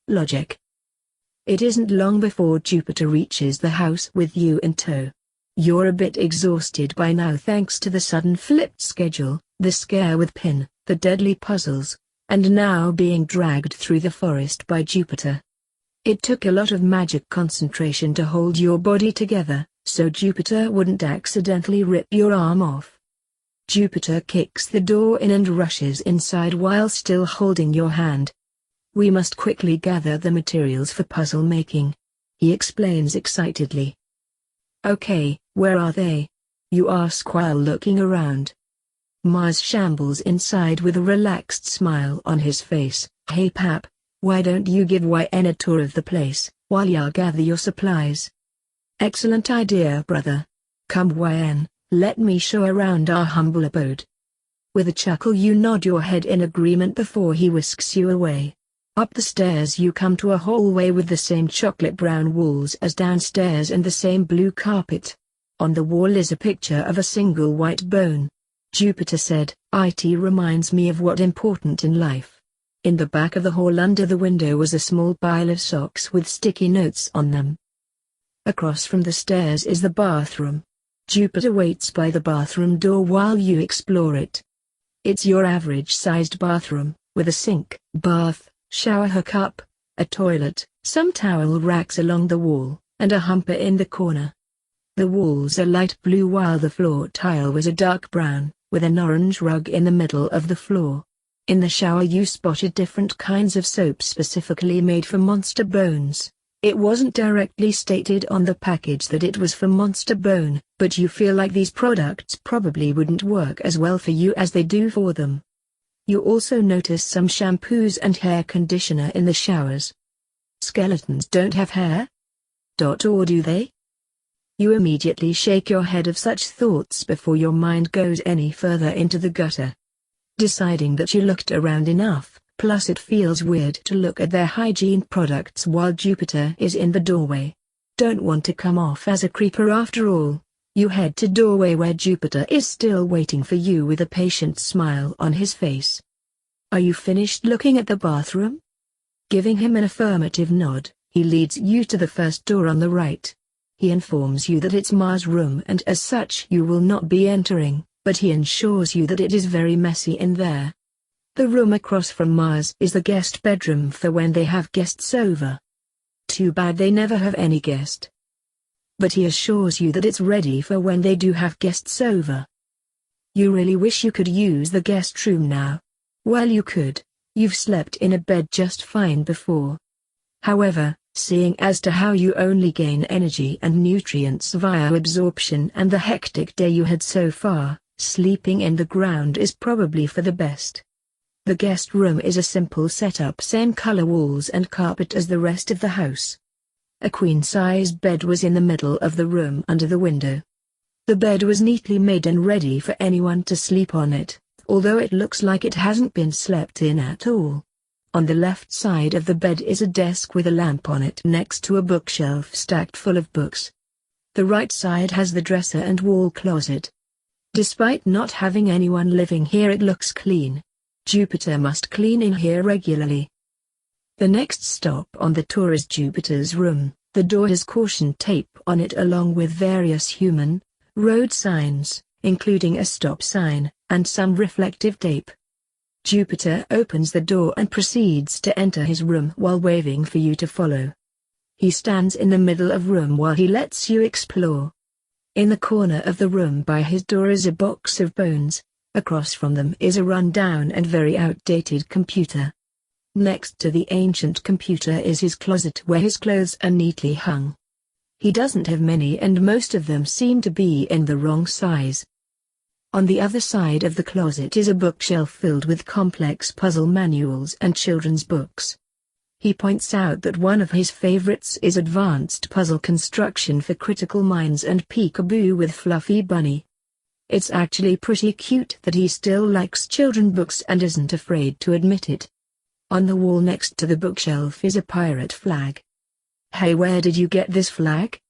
Logic. It isn't long before Jupiter reaches the house with you in tow. You're a bit exhausted by now thanks to the sudden flipped schedule, the scare with Pin, the deadly puzzles, and now being dragged through the forest by Jupiter. It took a lot of magic concentration to hold your body together, so Jupiter wouldn't accidentally rip your arm off. Jupiter kicks the door in and rushes inside while still holding your hand. We must quickly gather the materials for puzzle making, he explains excitedly. Okay, where are they? You ask while looking around. Mars shambles inside with a relaxed smile on his face. Hey Pap, why don't you give YN a tour of the place, while you gather your supplies? Excellent idea, brother. Come YN, let me show around our humble abode. With a chuckle you nod your head in agreement before he whisks you away. Up the stairs you come to a hallway with the same chocolate brown walls as downstairs and the same blue carpet. On the wall is a picture of a single white bone. Jupiter said, "It reminds me of what important in life." In the back of the hall under the window was a small pile of socks with sticky notes on them. Across from the stairs is the bathroom. Jupiter waits by the bathroom door while you explore it. It's your average-sized bathroom, with a sink, bath, shower hookup, a toilet, some towel racks along the wall, and a humper in the corner. The walls are light blue while the floor tile was a dark brown, with an orange rug in the middle of the floor. In the shower you spotted different kinds of soap specifically made for monster bones. It wasn't directly stated on the package that it was for monster bone, but you feel like these products probably wouldn't work as well for you as they do for them. You also notice some shampoos and hair conditioner in the showers. Skeletons don't have hair? Or do they? You immediately shake your head of such thoughts before your mind goes any further into the gutter. Deciding that you looked around enough, plus it feels weird to look at their hygiene products while Jupiter is in the doorway. Don't want to come off as a creeper after all. You head to doorway where Jupiter is still waiting for you with a patient smile on his face. Are you finished looking at the bathroom? Giving him an affirmative nod, he leads you to the first door on the right. He informs you that it's Mars' room and as such you will not be entering, but he ensures you that it is very messy in there. The room across from Mars is the guest bedroom for when they have guests over. Too bad they never have any guest. But he assures you that it's ready for when they do have guests over. You really wish you could use the guest room now. Well, you could. You've slept in a bed just fine before. However, seeing as to how you only gain energy and nutrients via absorption and the hectic day you had so far, sleeping in the ground is probably for the best. The guest room is a simple setup, same color walls and carpet as the rest of the house. A queen-size bed was in the middle of the room under the window. The bed was neatly made and ready for anyone to sleep on it, although it looks like it hasn't been slept in at all. On the left side of the bed is a desk with a lamp on it next to a bookshelf stacked full of books. The right side has the dresser and wall closet. Despite not having anyone living here, it looks clean. Jupiter must clean in here regularly. The next stop on the tour is Jupiter's room. The door has caution tape on it along with various human, road signs, including a stop sign, and some reflective tape. Jupiter opens the door and proceeds to enter his room while waving for you to follow. He stands in the middle of room while he lets you explore. In the corner of the room by his door is a box of bones. Across from them is a run-down and very outdated computer. Next to the ancient computer is his closet where his clothes are neatly hung. He doesn't have many and most of them seem to be in the wrong size. On the other side of the closet is a bookshelf filled with complex puzzle manuals and children's books. He points out that one of his favorites is Advanced Puzzle Construction for Critical Minds and Peekaboo with Fluffy Bunny. It's actually pretty cute that he still likes children's books and isn't afraid to admit it. On the wall next to the bookshelf is a pirate flag. Hey, where did you get this flag?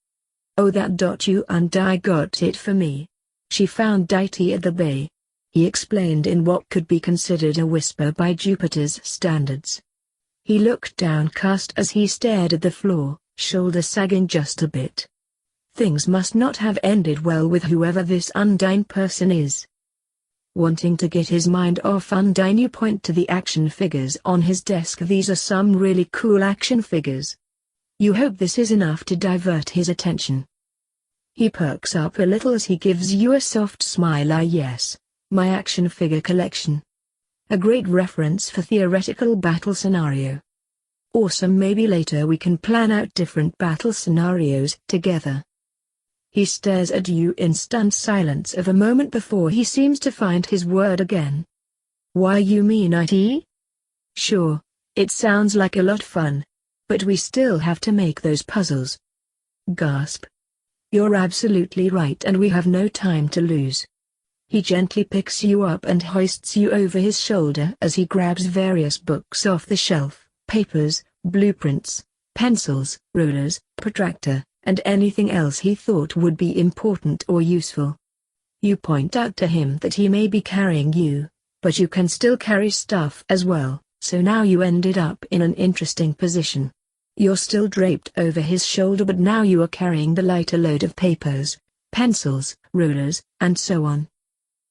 Oh, that you and I got it for me. She found it at the bay. He explained in what could be considered a whisper by Jupiter's standards. He looked downcast as he stared at the floor, shoulders sagging just a bit. Things must not have ended well with whoever this Undine person is. Wanting to get his mind off Undine, you point to the action figures on his desk. These are some really cool action figures. You hope this is enough to divert his attention. He perks up a little as he gives you a soft smile. Ah yes, my action figure collection. A great reference for theoretical battle scenario. Awesome, maybe later we can plan out different battle scenarios together. He stares at you in stunned silence of a moment before he seems to find his word again. Why, you mean IT? Sure, it sounds like a lot fun. But we still have to make those puzzles. Gasp. You're absolutely right, and we have no time to lose. He gently picks you up and hoists you over his shoulder as he grabs various books off the shelf, papers, blueprints, pencils, rulers, protractor, and anything else he thought would be important or useful. You point out to him that he may be carrying you, but you can still carry stuff as well, so now you ended up in an interesting position. You're still draped over his shoulder, but now you are carrying the lighter load of papers, pencils, rulers, and so on.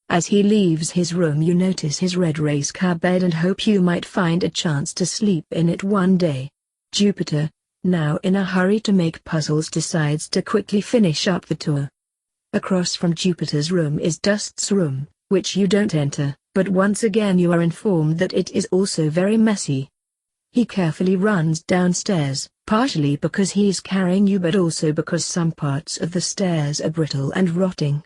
As he leaves his room, you notice his red race car bed and hope you might find a chance to sleep in it one day. Jupiter, now in a hurry to make puzzles, decides to quickly finish up the tour. Across from Jupiter's room is Dust's room, which you don't enter, but once again you are informed that it is also very messy. He carefully runs downstairs, partially because he's carrying you but also because some parts of the stairs are brittle and rotting.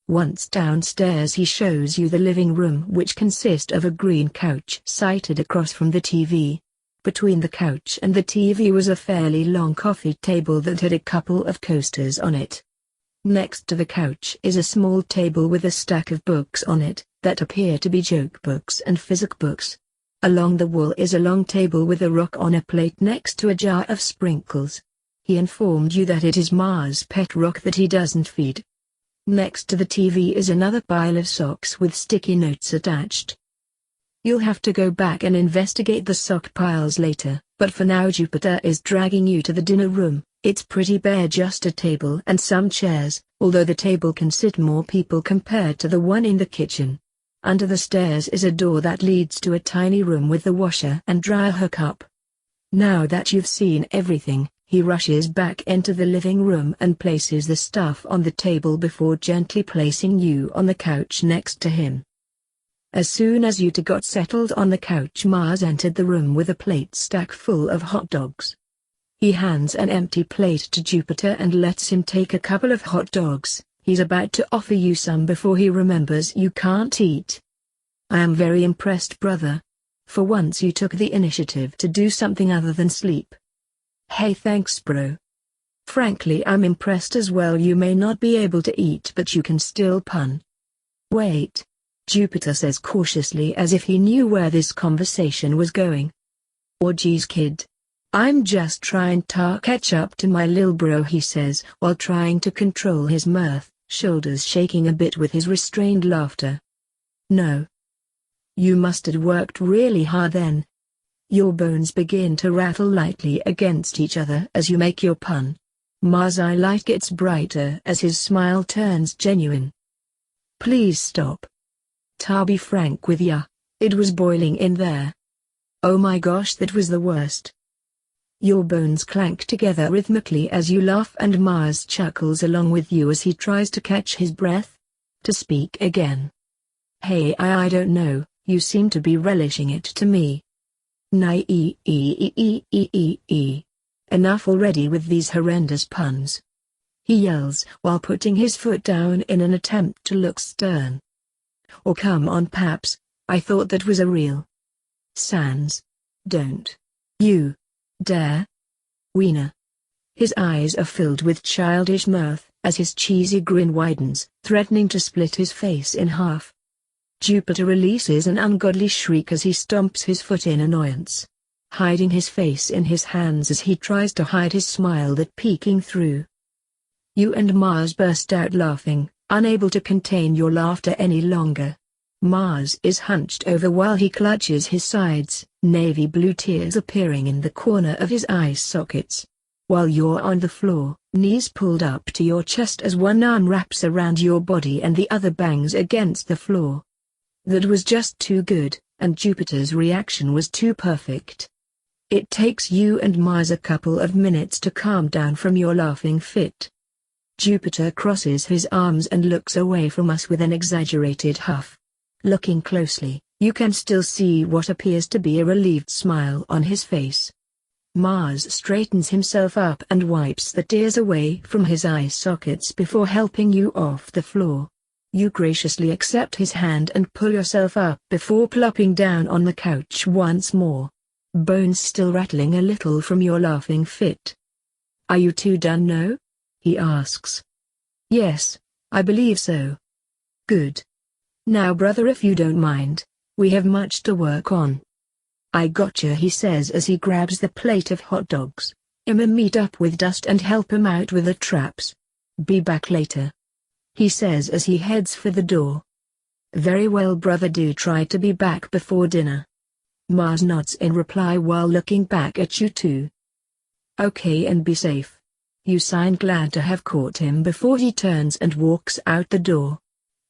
Once downstairs, he shows you the living room, which consists of a green couch sited across from the TV. Between the couch and the TV was a fairly long coffee table that had a couple of coasters on it. Next to the couch is a small table with a stack of books on it, that appear to be joke books and physics books. Along the wall is a long table with a rock on a plate next to a jar of sprinkles. He informed you that it is Mars' pet rock that he doesn't feed. Next to the TV is another pile of socks with sticky notes attached. You'll have to go back and investigate the sock piles later, but for now Jupiter is dragging you to the dinner room. It's pretty bare, just a table and some chairs, although the table can sit more people compared to the one in the kitchen. Under the stairs is a door that leads to a tiny room with the washer and dryer hookup. Now that you've seen everything, he rushes back into the living room and places the stuff on the table before gently placing you on the couch next to him. As soon as you two got settled on the couch, Mars entered the room with a plate stack full of hot dogs. He hands an empty plate to Jupiter and lets him take a couple of hot dogs. He's about to offer you some before he remembers you can't eat. I am very impressed, brother. For once you took the initiative to do something other than sleep. Hey, thanks, bro. Frankly, I'm impressed as well. You may not be able to eat, but you can still pun. Wait. Jupiter says cautiously, as if he knew where this conversation was going. Oh geez, kid. I'm just trying to catch up to my lil bro, he says, while trying to control his mirth, shoulders shaking a bit with his restrained laughter. No. You must have worked really hard then. Your bones begin to rattle lightly against each other as you make your pun. Mars' eye light gets brighter as his smile turns genuine. Please stop. To be frank with ya, it was boiling in there. Oh my gosh, that was the worst. Your bones clank together rhythmically as you laugh, and Mars chuckles along with you as he tries to catch his breath to speak again. Hey, I don't know, you seem to be relishing it to me. Enough already with these horrendous puns. He yells while putting his foot down in an attempt to look stern. Oh come on paps, I thought that was a real. Sans. Don't. You. Dare. Wiener. His eyes are filled with childish mirth, as his cheesy grin widens, threatening to split his face in half. Jupiter releases an ungodly shriek as he stomps his foot in annoyance, hiding his face in his hands as he tries to hide his smile that peeking through. You and Mars burst out laughing, unable to contain your laughter any longer. Mars is hunched over while he clutches his sides, navy blue tears appearing in the corner of his eye sockets. While you're on the floor, knees pulled up to your chest as one arm wraps around your body and the other bangs against the floor. That was just too good, and Jupiter's reaction was too perfect. It takes you and Mars a couple of minutes to calm down from your laughing fit. Jupiter crosses his arms and looks away from us with an exaggerated huff. Looking closely, you can still see what appears to be a relieved smile on his face. Mars straightens himself up and wipes the tears away from his eye sockets before helping you off the floor. You graciously accept his hand and pull yourself up before plopping down on the couch once more. Bones still rattling a little from your laughing fit. "Are you two done now?" he asks. "Yes, I believe so." "Good. Now brother, if you don't mind, we have much to work on." "I gotcha," he says as he grabs the plate of hot dogs. Meet up with Dust and help him out with the traps. "Be back later," he says as he heads for the door. "Very well brother, do try to be back before dinner." Mars nods in reply while looking back at you two. "Okay, and be safe." You sign, glad to have caught him before he turns and walks out the door.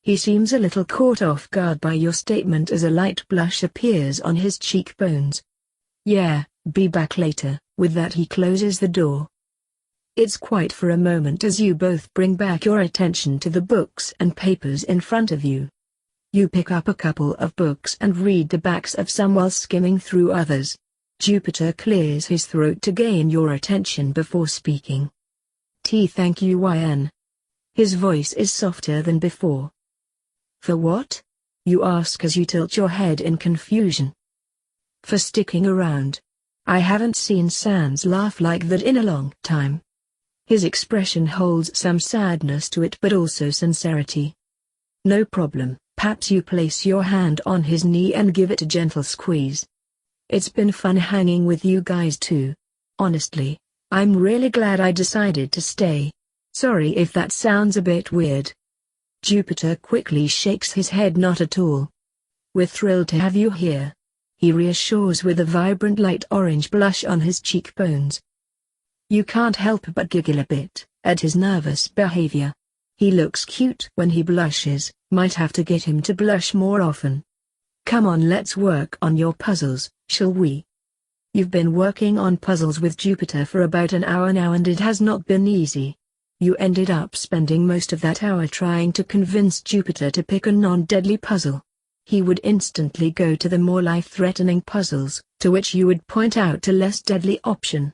He seems a little caught off guard by your statement as a light blush appears on his cheekbones. "Yeah, be back later." With that he closes the door. It's quiet for a moment as you both bring back your attention to the books and papers in front of you. You pick up a couple of books and read the backs of some while skimming through others. Jupiter clears his throat to gain your attention before speaking. Thank you, YN. His voice is softer than before. "For what?" you ask as you tilt your head in confusion. "For sticking around. I haven't seen Sans laugh like that in a long time." His expression holds some sadness to it but also sincerity. "No problem." Perhaps you place your hand on his knee and give it a gentle squeeze. "It's been fun hanging with you guys too. Honestly, I'm really glad I decided to stay. Sorry if that sounds a bit weird." Jupiter quickly shakes his head. "Not at all. We're thrilled to have you here," he reassures with a vibrant light orange blush on his cheekbones. You can't help but giggle a bit at his nervous behavior. He looks cute when he blushes, might have to get him to blush more often. "Come on, let's work on your puzzles, shall we?" You've been working on puzzles with Jupiter for about an hour now and it has not been easy. You ended up spending most of that hour trying to convince Jupiter to pick a non-deadly puzzle. He would instantly go to the more life-threatening puzzles, to which you would point out a less deadly option.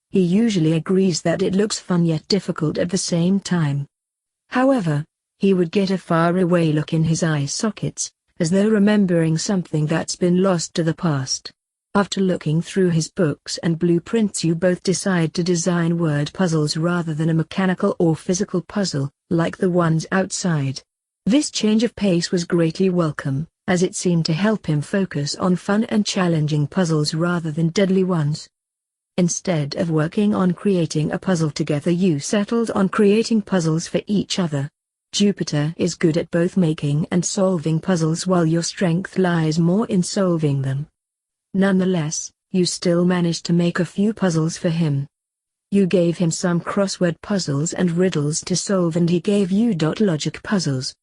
He usually agrees that it looks fun yet difficult at the same time. However, he would get a far-away look in his eye sockets, as though remembering something that's been lost to the past. After looking through his books and blueprints, you both decide to design word puzzles rather than a mechanical or physical puzzle, like the ones outside. This change of pace was greatly welcome, as it seemed to help him focus on fun and challenging puzzles rather than deadly ones. Instead of working on creating a puzzle together, you settled on creating puzzles for each other. Jupiter is good at both making and solving puzzles, while your strength lies more in solving them. Nonetheless, you still managed to make a few puzzles for him. You gave him some crossword puzzles and riddles to solve, and he gave you logic puzzles.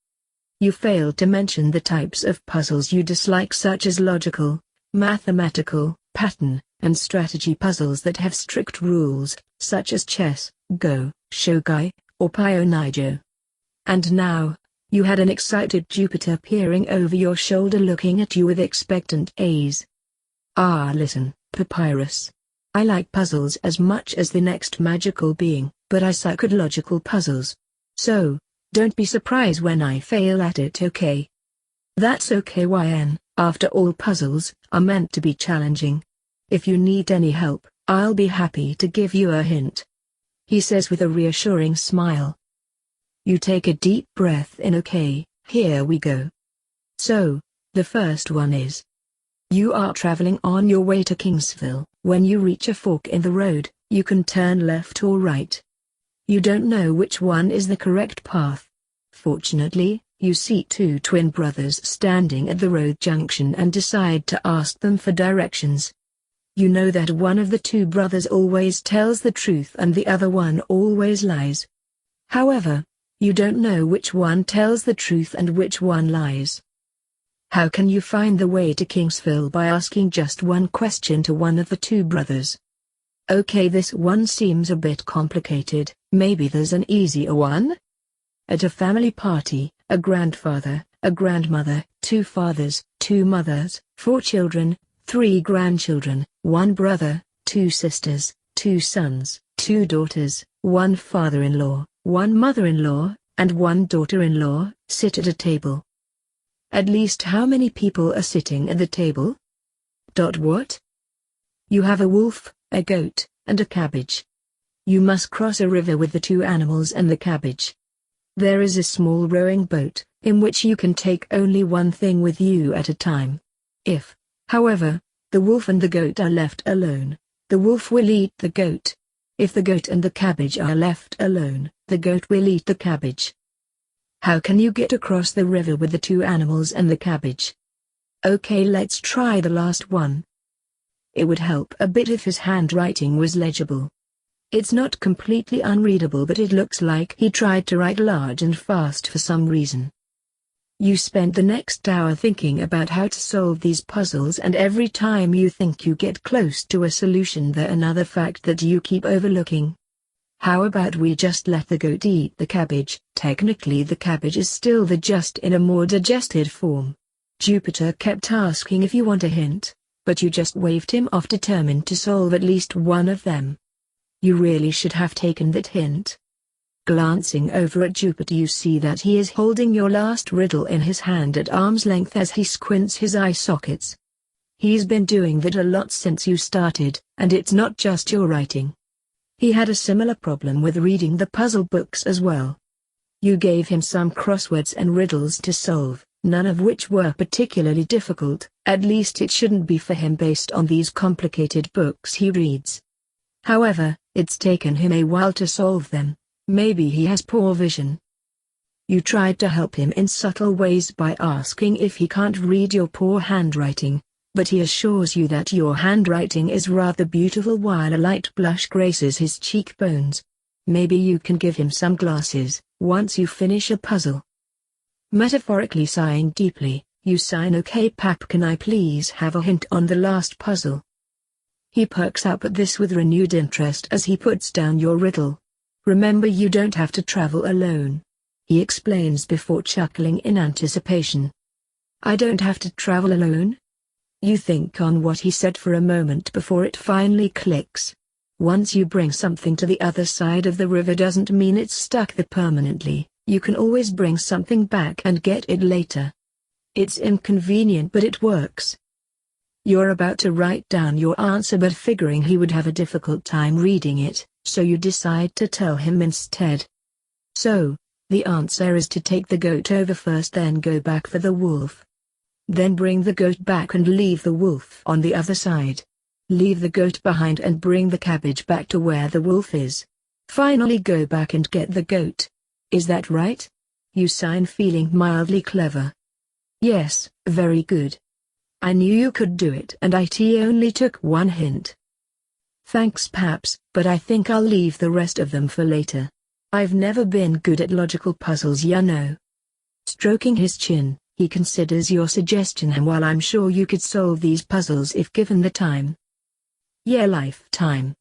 You failed to mention the types of puzzles you dislike, such as logical, mathematical, pattern, and strategy puzzles that have strict rules, such as chess, Go, Shogai, or Pio-Nijo. And now, you had an excited Jupiter peering over your shoulder looking at you with expectant gaze. "Ah, listen, Papyrus. I like puzzles as much as the next magical being, but I suck at logical puzzles. So, don't be surprised when I fail at it, okay?" "That's okay, YN, after all puzzles are meant to be challenging. If you need any help, I'll be happy to give you a hint," he says with a reassuring smile. You take a deep breath in. "Okay, here we go. So, the first one is, you are traveling on your way to Kingsville. When you reach a fork in the road, you can turn left or right. You don't know which one is the correct path. Fortunately, You see two twin brothers standing at the road junction and decide to ask them for directions. You know that one of the two brothers always tells the truth and the other one always lies. However, you don't know which one tells the truth and which one lies. How can you find the way to Kingsville by asking just one question to one of the two brothers? Okay, this one seems a bit complicated. Maybe there's an easier one? At a family party, a grandfather, a grandmother, two fathers, two mothers, 4 children, 3 grandchildren, 1 brother, 2 sisters, 2 sons, 2 daughters, 1 father-in-law, 1 mother-in-law, and 1 daughter-in-law, sit at a table. At least how many people are sitting at the table? What? You have a wolf, a goat, and a cabbage. You must cross a river with the 2 animals and the cabbage. There is a small rowing boat, in which you can take only one thing with you at a time. If, however, the wolf and the goat are left alone, the wolf will eat the goat. If the goat and the cabbage are left alone, the goat will eat the cabbage. How can you get across the river with the 2 animals and the cabbage? Okay, let's try the last one. It would help a bit if his handwriting was legible. It's not completely unreadable, but it looks like he tried to write large and fast for some reason. You spent the next hour thinking about how to solve these puzzles, and every time you think you get close to a solution, there's another fact that you keep overlooking. How about we just let the goat eat the cabbage? Technically the cabbage is still the just in a more digested form. Jupiter kept asking if you want a hint, but you just waved him off, determined to solve at least one of them. You really should have taken that hint. Glancing over at Jupiter, you see that he is holding your last riddle in his hand at arm's length as he squints his eye sockets. He's been doing that a lot since you started, and it's not just your writing. He had a similar problem with reading the puzzle books as well. You gave him some crosswords and riddles to solve, none of which were particularly difficult. At least it shouldn't be for him based on these complicated books he reads. However, it's taken him a while to solve them. Maybe he has poor vision. You tried to help him in subtle ways by asking if he can't read your poor handwriting, but he assures you that your handwriting is rather beautiful while a light blush graces his cheekbones. Maybe you can give him some glasses once you finish a puzzle. Metaphorically sighing deeply, you sign, "Okay Pap, can I please have a hint on the last puzzle?" He perks up at this with renewed interest as he puts down your riddle. "Remember, you don't have to travel alone," he explains before chuckling in anticipation. "I don't have to travel alone?" You think on what he said for a moment before it finally clicks. Once you bring something to the other side of the river doesn't mean it's stuck there permanently. You can always bring something back and get it later. It's inconvenient, but it works. You're about to write down your answer, but figuring he would have a difficult time reading it, so you decide to tell him instead. So, the answer is to take the goat over first, then go back for the wolf. Then bring the goat back and leave the wolf on the other side. Leave the goat behind and bring the cabbage back to where the wolf is. Finally go back and get the goat. Is that right? You sign, feeling mildly clever. Yes, very good. I knew you could do it, and it only took one hint. Thanks Paps, but I think I'll leave the rest of them for later. I've never been good at logical puzzles, you know. Stroking his chin, he considers your suggestion, and while I'm sure you could solve these puzzles if given the time. Yeah, lifetime.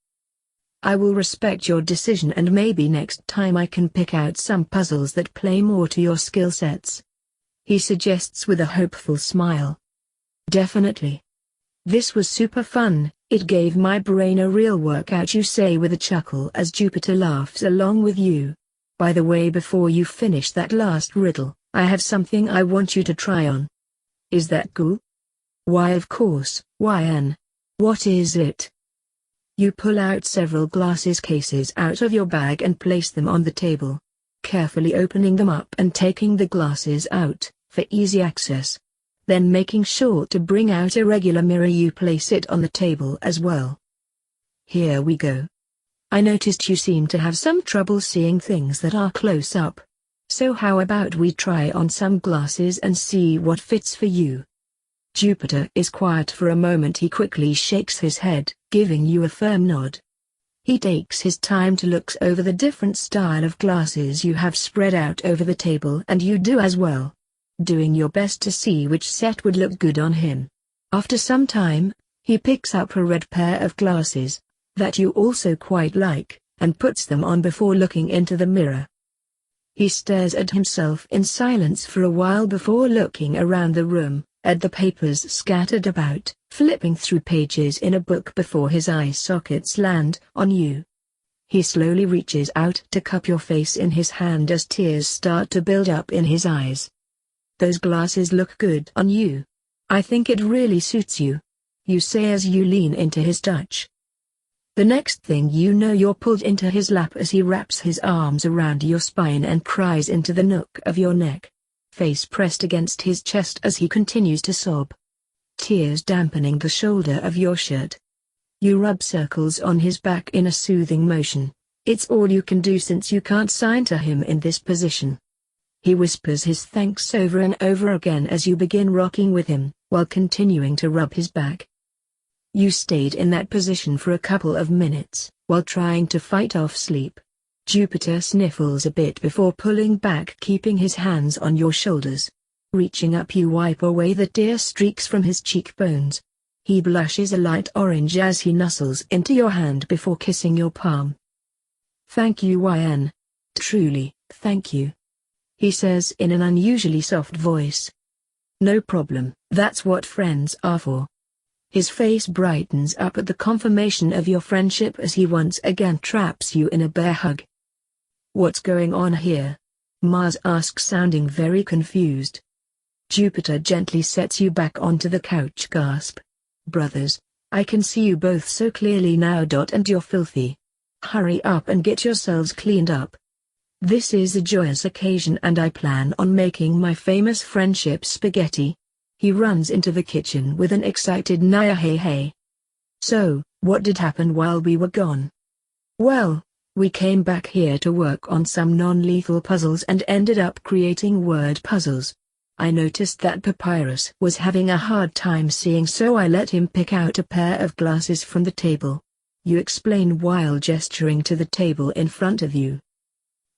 I will respect your decision, and maybe next time I can pick out some puzzles that play more to your skill sets. He suggests with a hopeful smile. Definitely. This was super fun, it gave my brain a real workout, you say with a chuckle as Jupiter laughs along with you. By the way, before you finish that last riddle, I have something I want you to try on. Is that cool? Why, of course, YN. What is it? You pull out several glasses cases out of your bag and place them on the table. Carefully opening them up and taking the glasses out, for easy access. Then making sure to bring out a regular mirror, you place it on the table as well. Here we go. I noticed you seem to have some trouble seeing things that are close up. So how about we try on some glasses and see what fits for you? Jupiter is quiet for a moment. He quickly shakes his head, giving you a firm nod. He takes his time to look over the different style of glasses you have spread out over the table, and you do as well, doing your best to see which set would look good on him. After some time, he picks up a red pair of glasses, that you also quite like, and puts them on before looking into the mirror. He stares at himself in silence for a while before looking around the room, at the papers scattered about, flipping through pages in a book before his eye sockets land on you. He slowly reaches out to cup your face in his hand as tears start to build up in his eyes. Those glasses look good on you. I think it really suits you, you say as you lean into his touch. The next thing you know, you're pulled into his lap as he wraps his arms around your spine and pries into the nook of your neck, face pressed against his chest as he continues to sob, tears dampening the shoulder of your shirt. You rub circles on his back in a soothing motion. It's all you can do since you can't sign to him in this position. He whispers his thanks over and over again as you begin rocking with him, while continuing to rub his back. You stayed in that position for a couple of minutes, while trying to fight off sleep. Jupiter sniffles a bit before pulling back, keeping his hands on your shoulders. Reaching up, you wipe away the tear streaks from his cheekbones. He blushes a light orange as he nuzzles into your hand before kissing your palm. Thank you, YN. Truly, thank you, he says in an unusually soft voice. No problem, that's what friends are for. His face brightens up at the confirmation of your friendship as he once again traps you in a bear hug. What's going on here? Mars asks, sounding very confused. Jupiter gently sets you back onto the couch. Gasp. Brothers, I can see you both so clearly now. And you're filthy. Hurry up and get yourselves cleaned up. This is a joyous occasion and I plan on making my famous friendship spaghetti. He runs into the kitchen with an excited Naya. Hey. So, what did happen while we were gone? Well, we came back here to work on some non-lethal puzzles and ended up creating word puzzles. I noticed that Papyrus was having a hard time seeing, so I let him pick out a pair of glasses from the table. You explain while gesturing to the table in front of you.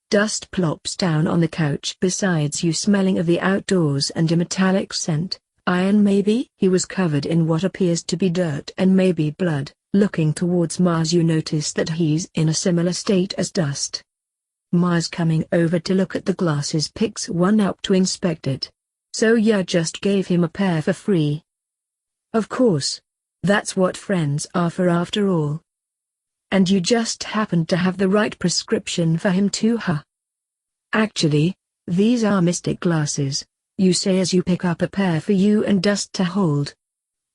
Dust plops down on the couch besides you, smelling of the outdoors and a metallic scent. Iron maybe? He was covered in what appears to be dirt and maybe blood. Looking towards Mars, you notice that he's in a similar state as Dust. Mars, coming over to look at the glasses, picks one up to inspect it. So you just gave him a pair for free? Of course. That's what friends are for after all. And you just happened to have the right prescription for him too, huh? Actually, these are mystic glasses, you say as you pick up a pair for you and Dust to hold.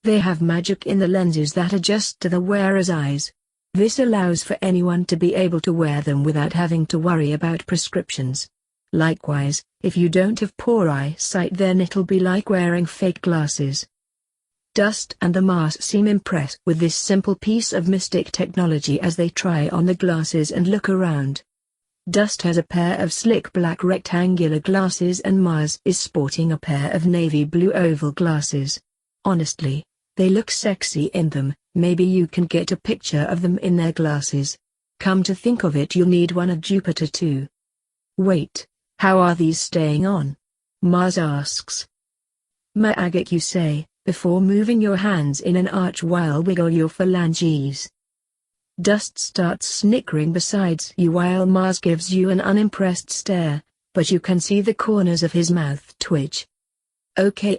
They have magic in the lenses that adjust to the wearer's eyes. This allows for anyone to be able to wear them without having to worry about prescriptions. Likewise, if you don't have poor eyesight, then it'll be like wearing fake glasses. Dust and the Mars seem impressed with this simple piece of mystic technology as they try on the glasses and look around. Dust has a pair of slick black rectangular glasses and Mars is sporting a pair of navy blue oval glasses. Honestly, they look sexy in them. Maybe you can get a picture of them in their glasses. Come to think of it, you'll need one of Jupiter too. Wait, how are these staying on? Mars asks. Magic, you say, before moving your hands in an arch while wiggle your phalanges. Dust starts snickering besides you while Mars gives you an unimpressed stare, but you can see the corners of his mouth twitch. Okay,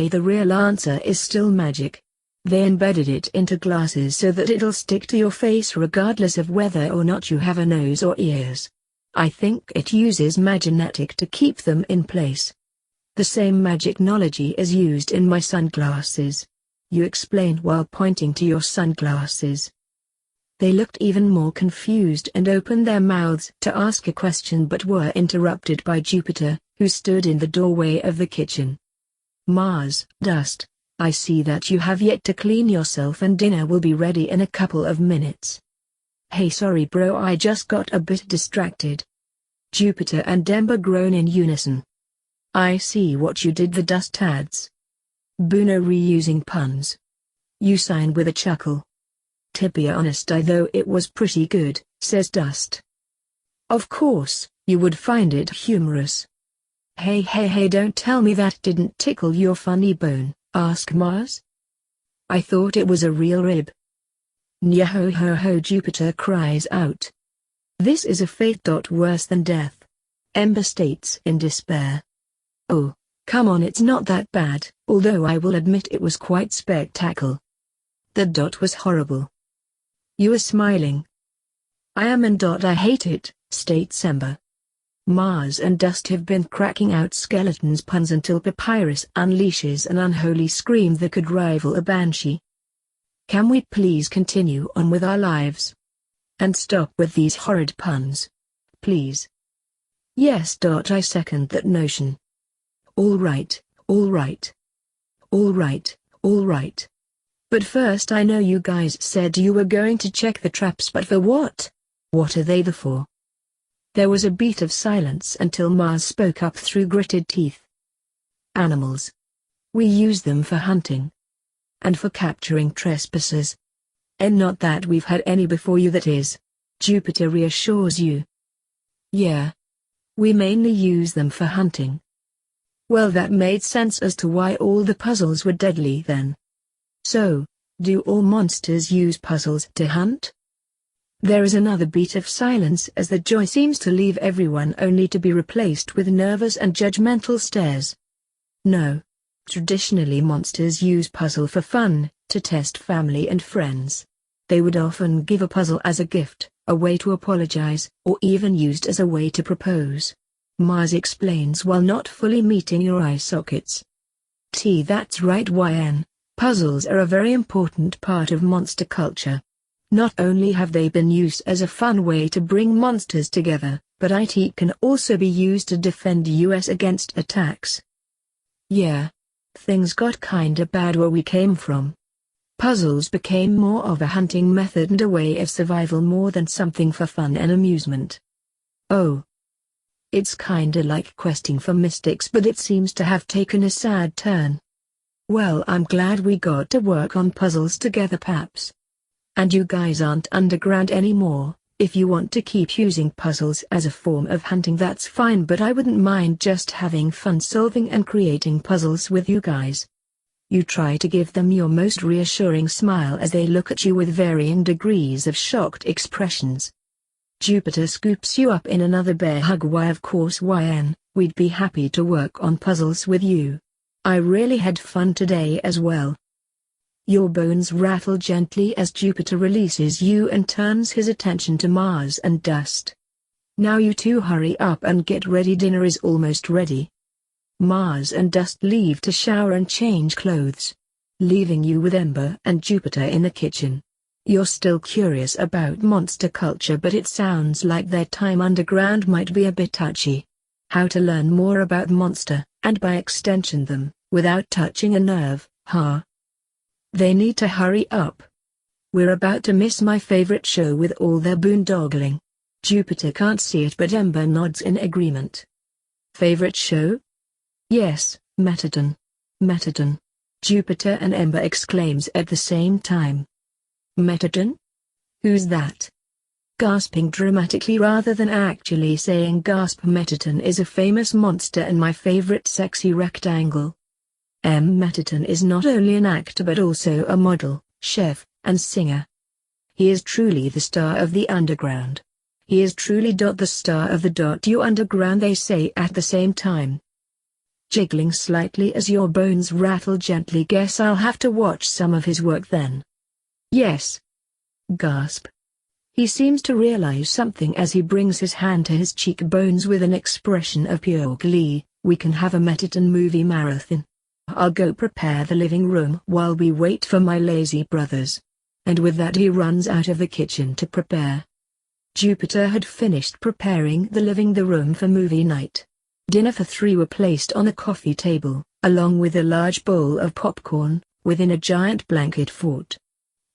the real answer is still magic. They embedded it into glasses so that it'll stick to your face regardless of whether or not you have a nose or ears. I think it uses magnetic to keep them in place. The same magic technology is used in my sunglasses. You explain while pointing to your sunglasses. They looked even more confused and opened their mouths to ask a question but were interrupted by Jupiter, who stood in the doorway of the kitchen. Mars, Dust, I see that you have yet to clean yourself and dinner will be ready in a couple of minutes. Hey, sorry bro, I just got a bit distracted. Jupiter and Ember groan in unison. I see what you did, the Dust adds. Bruno reusing puns. You sign with a chuckle. To be honest, though it was pretty good, says Dust. Of course, you would find it humorous. Hey, don't tell me that didn't tickle your funny bone, asked Mars. I thought it was a real rib. Nyaho-ho-ho, Jupiter cries out. This is a fate. Worse than death. Ember states in despair. Oh, come on, it's not that bad, although I will admit it was quite spectacle. The dot was horrible. You are smiling. I am, and I hate it, states Ember. Mars and Dust have been cracking out skeletons puns until Papyrus unleashes an unholy scream that could rival a banshee. Can we please continue on with our lives? And stop with these horrid puns? Please. Yes. I second that notion. All right. But first, I know you guys said you were going to check the traps, but for what? What are they there for? There was a beat of silence until Mars spoke up through gritted teeth. Animals. We use them for hunting. And for capturing trespassers. And not that we've had any before you, that is. Jupiter reassures you. Yeah. We mainly use them for hunting. Well, that made sense as to why all the puzzles were deadly then. So, do all monsters use puzzles to hunt? There is another beat of silence as the joy seems to leave everyone, only to be replaced with nervous and judgmental stares. No. Traditionally, monsters use puzzle for fun, to test family and friends. They would often give a puzzle as a gift, a way to apologize, or even used as a way to propose. Mars explains while not fully meeting your eye sockets. That's right, YN. Puzzles are a very important part of monster culture. Not only have they been used as a fun way to bring monsters together, but it can also be used to defend us against attacks. Yeah. Things got kinda bad where we came from. Puzzles became more of a hunting method and a way of survival more than something for fun and amusement. Oh. It's kinda like questing for mystics, but it seems to have taken a sad turn. Well, I'm glad we got to work on puzzles together, Paps. And you guys aren't underground anymore. If you want to keep using puzzles as a form of hunting, that's fine, but I wouldn't mind just having fun solving and creating puzzles with you guys. You try to give them your most reassuring smile as they look at you with varying degrees of shocked expressions. Jupiter scoops you up in another bear hug. Why, of course, YN, we'd be happy to work on puzzles with you. I really had fun today as well. Your bones rattle gently as Jupiter releases you and turns his attention to Mars and Dust. Now you two hurry up and get ready, dinner is almost ready. Mars and Dust leave to shower and change clothes, leaving you with Ember and Jupiter in the kitchen. You're still curious about monster culture, but it sounds like their time underground might be a bit touchy. How to learn more about monster, and by extension them, without touching a nerve, huh? They need to hurry up. We're about to miss my favorite show with all their boondoggling. Jupiter can't see it, but Ember nods in agreement. Favorite show? Yes, Metadon. Metadon. Jupiter and Ember exclaims at the same time. Metadon? Who's that? Gasping dramatically rather than actually saying gasp. Metadon is a famous monster and my favorite sexy rectangle. Metadon is not only an actor but also a model, chef, and singer. He is truly the star of the underground. He is truly the star of the you underground, they say at the same time. Jiggling slightly as your bones rattle gently. Guess I'll have to watch some of his work then. Yes. Gasp. He seems to realize something as he brings his hand to his cheekbones with an expression of pure glee. We can have a Metadon movie marathon. I'll go prepare the living room while we wait for my lazy brothers. And with that he runs out of the kitchen to prepare. Jupiter had finished preparing the room for movie night. Dinner for three were placed on a coffee table, along with a large bowl of popcorn, within a giant blanket fort.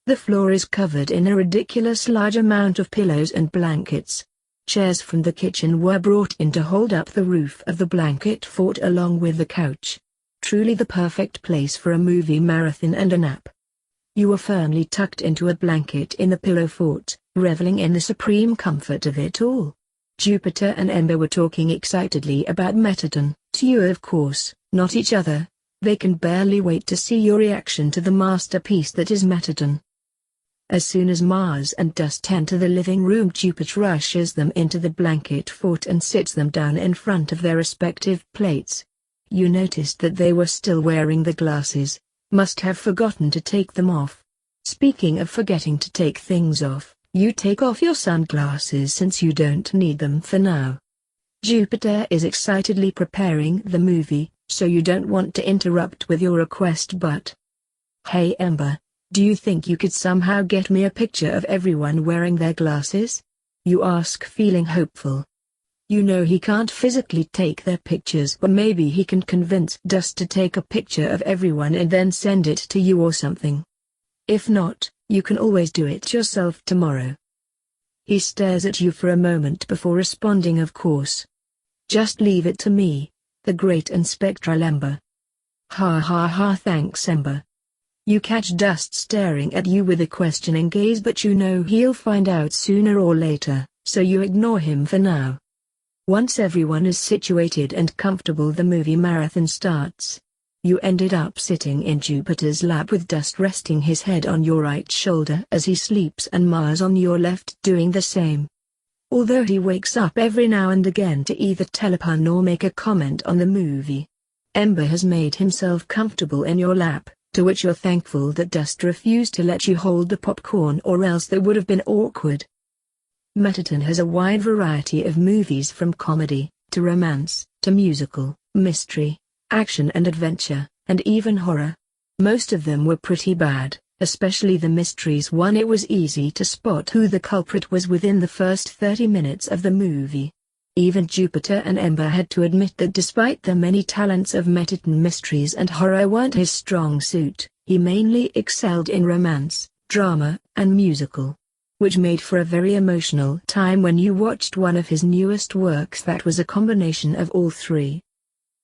The floor is covered in a ridiculous large amount of pillows and blankets. Chairs from the kitchen were brought in to hold up the roof of the blanket fort along with the couch. Truly the perfect place for a movie marathon and a nap. You were firmly tucked into a blanket in the pillow fort, reveling in the supreme comfort of it all. Jupiter and Ember were talking excitedly about Metaton, to you of course, not each other. They can barely wait to see your reaction to the masterpiece that is Metaton. As soon as Mars and Dust enter the living room, Jupiter rushes them into the blanket fort and sits them down in front of their respective plates. You noticed that they were still wearing the glasses, must have forgotten to take them off. Speaking of forgetting to take things off, you take off your sunglasses since you don't need them for now. Jupiter is excitedly preparing the movie, so you don't want to interrupt with your request, but... Hey Ember, do you think you could somehow get me a picture of everyone wearing their glasses? You ask, feeling hopeful. You know he can't physically take their pictures, but maybe he can convince Dust to take a picture of everyone and then send it to you or something. If not, you can always do it yourself tomorrow. He stares at you for a moment before responding, of course. Just leave it to me, the great and spectral Ember. Ha ha ha, thanks Ember. You catch Dust staring at you with a questioning gaze, but you know he'll find out sooner or later, so you ignore him for now. Once everyone is situated and comfortable, the movie marathon starts. You ended up sitting in Jupiter's lap with Dust resting his head on your right shoulder as he sleeps and Mars on your left doing the same. Although he wakes up every now and again to either telepun or make a comment on the movie. Ember has made himself comfortable in your lap, to which you're thankful that Dust refused to let you hold the popcorn, or else that would have been awkward. Metaton has a wide variety of movies, from comedy, to romance, to musical, mystery, action and adventure, and even horror. Most of them were pretty bad, especially the mysteries one. It was easy to spot who the culprit was within the first 30 minutes of the movie. Even Jupiter and Ember had to admit that despite the many talents of Metaton, mysteries and horror weren't his strong suit. He mainly excelled in romance, drama, and musical, which made for a very emotional time when you watched one of his newest works that was a combination of all three.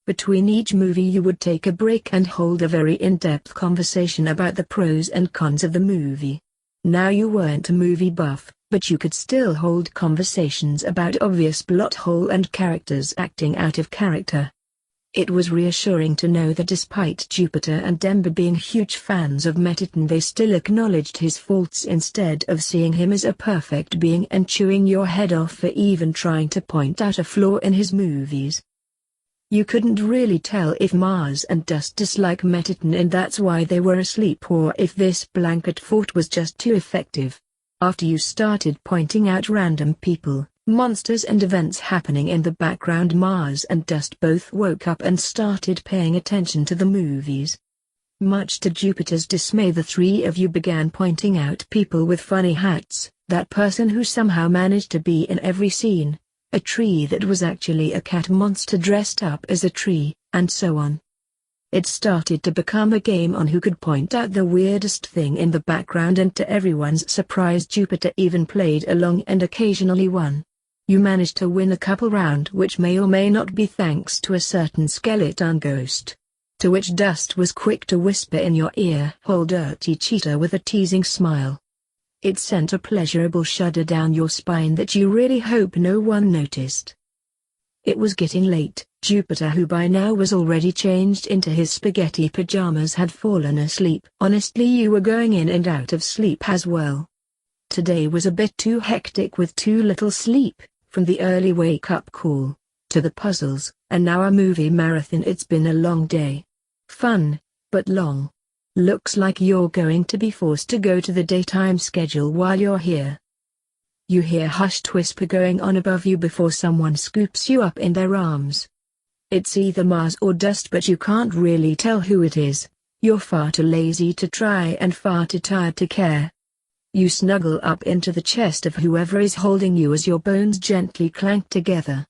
Between each movie you would take a break and hold a very in-depth conversation about the pros and cons of the movie. Now you weren't a movie buff, but you could still hold conversations about obvious plot hole and characters acting out of character. It was reassuring to know that despite Jupiter and Ember being huge fans of Metaton, they still acknowledged his faults instead of seeing him as a perfect being and chewing your head off for even trying to point out a flaw in his movies. You couldn't really tell if Mars and Dust dislike Metaton and that's why they were asleep, or if this blanket fort was just too effective. After you started pointing out random people, monsters and events happening in the background, Mars and Dust both woke up and started paying attention to the movies. Much to Jupiter's dismay, the three of you began pointing out people with funny hats, that person who somehow managed to be in every scene, a tree that was actually a cat monster dressed up as a tree, and so on. It started to become a game on who could point out the weirdest thing in the background, and to everyone's surprise Jupiter even played along and occasionally won. You managed to win a couple round, which may or may not be thanks to a certain skeleton ghost. To which Dust was quick to whisper in your ear, "Whole dirty cheater," with a teasing smile. It sent a pleasurable shudder down your spine that you really hope no one noticed. It was getting late. Jupiter, who by now was already changed into his spaghetti pajamas, had fallen asleep. Honestly, you were going in and out of sleep as well. Today was a bit too hectic with too little sleep, from the early wake-up call, to the puzzles, and now a movie marathon. It's been a long day. Fun, but long. Looks like you're going to be forced to go to the daytime schedule while you're here. You hear hushed whisper going on above you before someone scoops you up in their arms. It's either Mars or Dust, but you can't really tell who it is. You're far too lazy to try and far too tired to care. You snuggle up into the chest of whoever is holding you as your bones gently clank together.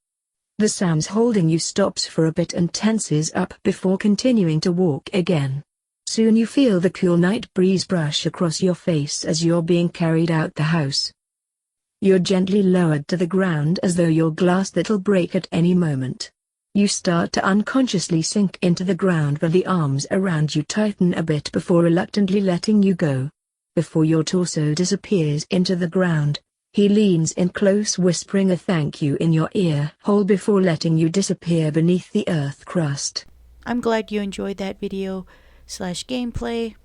The Sam's holding you stops for a bit and tenses up before continuing to walk again. Soon you feel the cool night breeze brush across your face as you're being carried out the house. You're gently lowered to the ground as though your glass that'll break at any moment. You start to unconsciously sink into the ground where the arms around you tighten a bit before reluctantly letting you go. Before your torso disappears into the ground, he leans in close, whispering a thank you in your ear hole before letting you disappear beneath the earth crust. I'm glad you enjoyed that video/gameplay.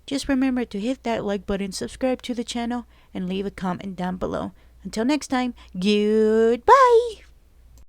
Just remember to hit that like button, subscribe to the channel, and leave a comment down below. Until next time, goodbye!